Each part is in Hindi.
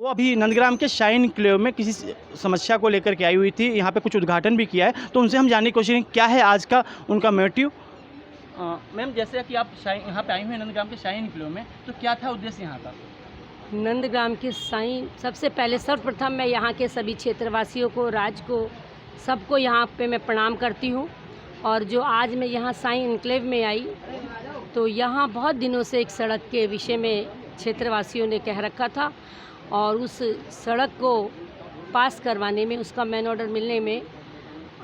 वो अभी नंदग्राम के शाइन क्लेव में किसी समस्या को लेकर के आई हुई थी। यहाँ पे कुछ उद्घाटन भी किया है, तो उनसे हम जानने की कोशिश करेंगे क्या है आज का उनका मोटिव। मैम, जैसे कि आप यहाँ पे आई हुई हैं नंदग्राम के शाइन क्लेव में, तो क्या था उद्देश्य यहाँ का? नंदग्राम के साईं, सबसे पहले सर्वप्रथम मैं यहाँ के सभी क्षेत्रवासियों को, राज्य को, सबको यहाँ पे मैं प्रणाम करती हूँ। और जो आज मैं यहाँ साईं इनक्लेव में आई, तो यहाँ बहुत दिनों से एक सड़क के विषय में क्षेत्रवासियों ने कह रखा था और उस सड़क को पास करवाने में, उसका मैन ऑर्डर मिलने में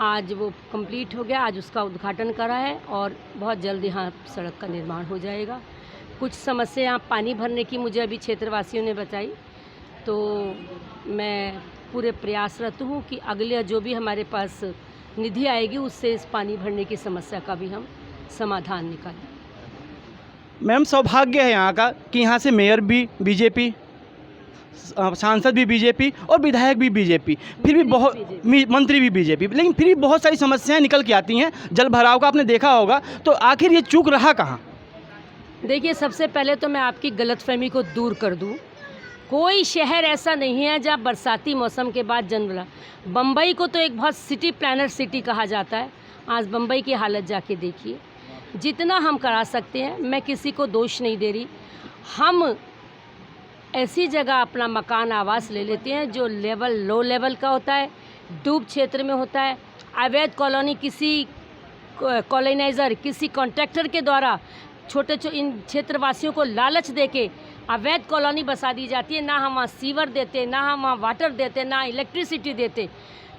आज वो कंप्लीट हो गया। आज उसका उद्घाटन करा है और बहुत जल्द यहाँ सड़क का निर्माण हो जाएगा। कुछ समस्या पानी भरने की मुझे अभी क्षेत्रवासियों ने बताई, तो मैं पूरे प्रयासरत हूँ कि अगले जो भी हमारे पास निधि आएगी उससे इस पानी भरने की समस्या का भी हम समाधान निकालें। मैम, सौभाग्य है यहाँ का कि यहाँ से मेयर भी बीजेपी, सांसद भी बीजेपी और विधायक भी बीजेपी, फिर भी बहुत मंत्री भी बीजेपी, लेकिन फिर भी बहुत सारी समस्याएं निकल के आती हैं। जल भराव का आपने देखा होगा, तो आखिर ये चूक रहा कहाँ? देखिए, सबसे पहले तो मैं आपकी गलतफहमी को दूर कर दूं। कोई शहर ऐसा नहीं है जहाँ बरसाती मौसम के बाद जन्म ला। बम्बई को तो एक बहुत सिटी प्लानर सिटी कहा जाता है। आज बम्बई की हालत जाके देखिए। जितना हम करा सकते हैं, मैं किसी को दोष नहीं दे रही। हम ऐसी जगह अपना मकान आवास ले लेते हैं जो लो लेवल का होता है, डूब क्षेत्र में होता है। अवैध कॉलोनी किसी कॉलोनाइज़र, किसी कॉन्ट्रैक्टर के द्वारा इन क्षेत्रवासियों को लालच देके अवैध कॉलोनी बसा दी जाती है। ना हम वहाँ सीवर देते, ना हम वहाँ वाटर देते, ना इलेक्ट्रिसिटी देते।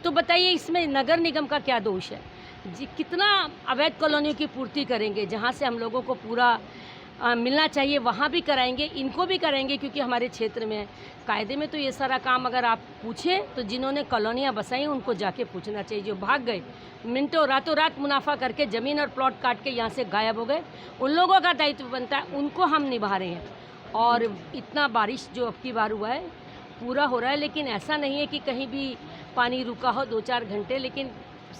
तो बताइए, इसमें नगर निगम का क्या दोष है? जी, कितना अवैध कॉलोनियों की पूर्ति करेंगे? जहाँ से हम लोगों को पूरा मिलना चाहिए वहाँ भी कराएंगे, इनको भी कराएंगे, क्योंकि हमारे क्षेत्र में है। कायदे में तो ये सारा काम अगर आप पूछें तो जिन्होंने कॉलोनियाँ बसाई उनको जाके पूछना चाहिए। जो भाग गए, मिनटों रातों रात मुनाफा करके ज़मीन और प्लॉट काट के यहाँ से गायब हो गए, उन लोगों का दायित्व बनता है, उनको हम निभा रहे हैं। और इतना बारिश जो अब की बार हुआ है पूरा हो रहा है, लेकिन ऐसा नहीं है कि कहीं भी पानी रुका हो 2-4 घंटे, लेकिन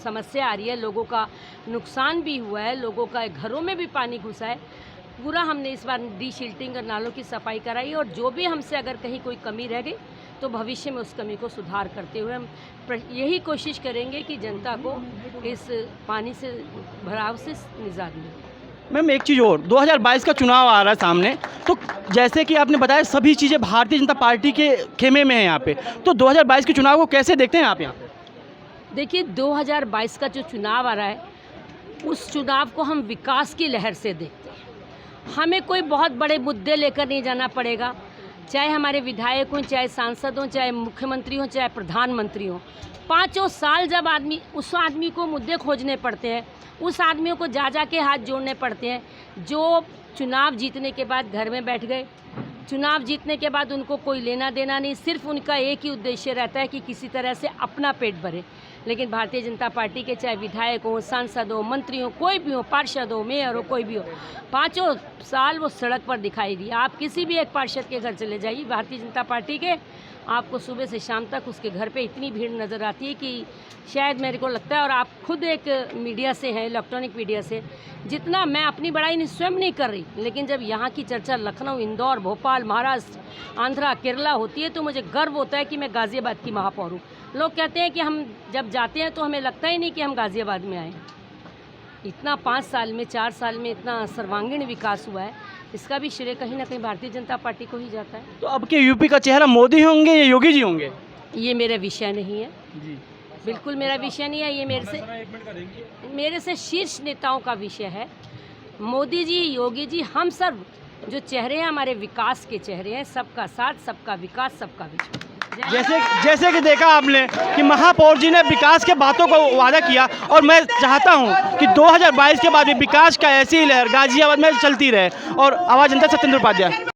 समस्या आ रही है। लोगों का नुकसान भी हुआ है, लोगों का घरों में भी पानी घुसा है। पूरा हमने इस बार डीशिल्टिंग और नालों की सफाई कराई, और जो भी हमसे अगर कहीं कोई कमी रह गई तो भविष्य में उस कमी को सुधार करते हुए हम यही कोशिश करेंगे कि जनता को इस पानी से भराव से निजात मिले। मैम, एक चीज़ और, 2022 का चुनाव आ रहा है सामने, तो जैसे कि आपने बताया सभी चीज़ें भारतीय जनता पार्टी के खेमे में है यहाँ पे, तो 2022 के चुनाव को कैसे देखते हैं आप यहाँ पे? देखिए, 2022 का जो चुनाव आ रहा है उस चुनाव को हम विकास की लहर से देखते हैं। हमें कोई बहुत बड़े मुद्दे लेकर नहीं जाना पड़ेगा, चाहे हमारे विधायक हों, चाहे सांसद हों, चाहे मुख्यमंत्री हों, चाहे प्रधानमंत्री हों। 5 साल जब उस आदमी को मुद्दे खोजने पड़ते हैं, उस आदमियों को जा के हाथ जोड़ने पड़ते हैं जो चुनाव जीतने के बाद घर में बैठ गए। चुनाव जीतने के बाद उनको कोई लेना देना नहीं, सिर्फ उनका एक ही उद्देश्य रहता है कि किसी तरह से अपना पेट भरे। लेकिन भारतीय जनता पार्टी के चाहे विधायक हो, सांसद हो, मंत्री हो, कोई भी हो, पार्षद हो, मेयर हो, कोई भी हो, 5 साल वो सड़क पर दिखाई दी। आप किसी भी एक पार्षद के घर चले जाइए भारतीय जनता पार्टी के, आपको सुबह से शाम तक उसके घर पे इतनी भीड़ नज़र आती है कि शायद मेरे को लगता है, और आप खुद एक मीडिया से हैं, इलेक्ट्रॉनिक मीडिया से, जितना मैं अपनी बड़ाई स्वयं नहीं कर रही, लेकिन जब यहाँ की चर्चा लखनऊ, इंदौर, भोपाल, महाराष्ट्र, आंध्रा, केरला होती है तो मुझे गर्व होता है कि मैं गाज़ियाबाद की महापौर हूँ। लोग कहते हैं कि हम जब जाते हैं तो हमें लगता ही नहीं कि हम गाज़ियाबाद में आए। इतना 5 साल में, 4 साल में इतना सर्वांगीण विकास हुआ है, इसका भी श्रेय कहीं ना कहीं भारतीय जनता पार्टी को ही जाता है। तो अब के यूपी का चेहरा मोदी होंगे या योगी जी होंगे? ये मेरा विषय नहीं है जी, बिल्कुल मेरा विषय नहीं है। ये मेरे से शीर्ष नेताओं का विषय है। मोदी जी, योगी जी, हम सब जो चेहरे हैं हमारे विकास के चेहरे हैं। सबका साथ, सबका विकास, सबका विश्वास। जैसे कि देखा आपने कि महापौर जी ने विकास के बातों को वादा किया, और मैं चाहता हूं कि 2022 के बाद भी विकास का ऐसी लहर गाजियाबाद में चलती रहे। और आवाज़ जनता, सत्येंद्र उपाध्याय।